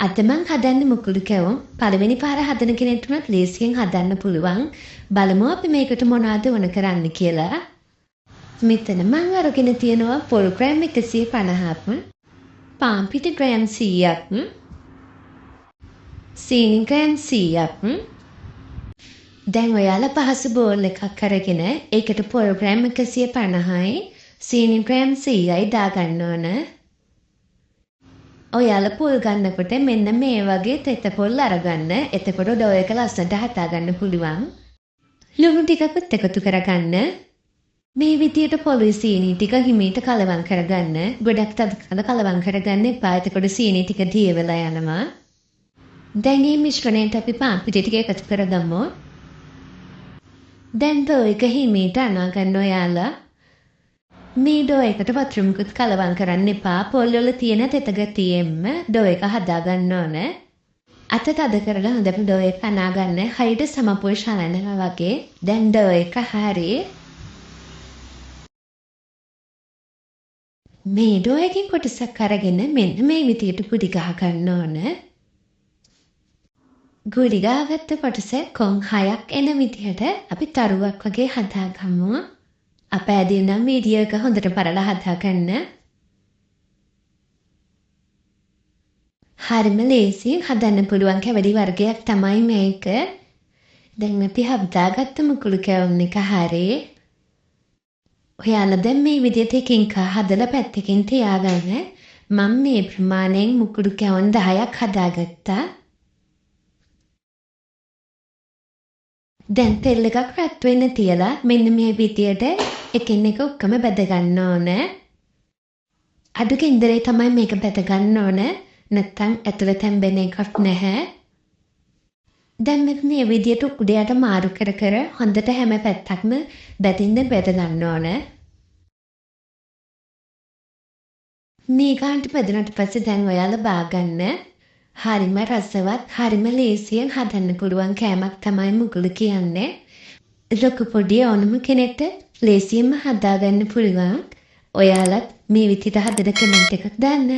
අද මං හදන්න මුකුළු කැවුම් පළවෙනි පාර හදන කෙනෙක්ටම ලේසියෙන් හදන්න පුළුවන්. බලමු අපි මේකට මොනවද වුණ කරන්න කියලා. මෙතන මං අරගෙන තියෙනවා පොල් ග්‍රෑම් 150ක්, පාන් පිටි ග්‍රෑම් 100ක්, සීනි ග්‍රෑම් 100ක්. දැන් ඔයාලා පහසු බෝල් එකක් අරගෙන ඒකට පොල් ග්‍රෑම් 150යි සීනි ග්‍රෑම් 100යි දාගන්න ඕන. ඔයාලා පොල් ගන්නකොට මෙන්න මේ වගේ තෙත පොල් අරගන්න. එතකොට ඩෝ එක ලස්සනට හදාගන්න පුළුවන්. ලුණු ටිකකුත් එකතු කරගන්න. මේ විදියට පොළුයි සීනි ටික හිමීට කලවම් කරගන්න. ගොඩක් තද කලවම් කරගන්න එපා. එතකොට සීනි ටික දිය වෙලා යනවා. දැන් මේ මිශ්‍රණයට අපි පාන් පිටි ටික එකතු කරගමු. දැන් ඩෝ එක හිමීට අනා ගන්න ඔයාලා. මේ ඩෝ එකට වතුර මුකුත් කලවම් කරන්න එපා. පොල් වල තියෙන තෙත ගතියෙන්ම ඩෝ එක හදාගන්න ඕන. අත තද කරලා හොඳට ඩෝ එක අනාගන්න. හරියට සමපොල් ශලනවා වගේ. දැන් ඩෝ එක හරි. මේ ඩෝ එකකින් කොටසක් අරගෙන මෙන්න මේ විදියට කුඩි ගහ ගන්න ඕන. කුඩි ගහගත්ත කොටස කොන් 6ක් එන විදියට අපි තරුවක් වගේ හදාගමු. අප ඇදින නම් වීඩියෝ එක හොඳට බලලා හදාගන්න. හරිම ලේසියෙන් හදන්න පුළුවන් කැවඩි වර්ගයක් තමයි මේක. දැන් අපි හදාගත්ත මුකුළු කැවුම් එක හරි. ඔයාලා දැන් මේ විදිහට එකින් හදලා පැත්තකින් තියාගන්න. මම මේ ප්‍රමාණයෙන් මුකුළු කැවුම් 10ක් හදාගත්තා. දැන් තෙල් එකක් රත් වෙන්න තියලා මෙන්න මේ විදියට එකින් එක ඔක්කොම බැද ගන්න ඕන. අඩු කෙන්දරේ තමයි මේක බැද ගන්න ඕන. නැත්තම් ඇතුළේ තැම්බෙන එකක් නැහැ. දැන් මේ විදියට උඩයට මාරු කර කර හොඳට හැම පැත්තක්ම බැදින්න බැද ගන්න ඕන. මේ ගානට බැදුනට පස්සේ දැන් ඔයාලා බාගන්න. හරිම රසවත්, හරිම ලේසියෙන් හදන්න පුළුවන් කෑමක් තමයි මුකුළු කියන්නේ. ලොකු පොඩි ඕනම කෙනෙක්ට ලේසියෙන්ම හදාගන්න පුළුවන්. ඔයාලත් මේ විදිහට හදන කමෙන්ට් එකක් දාන්න.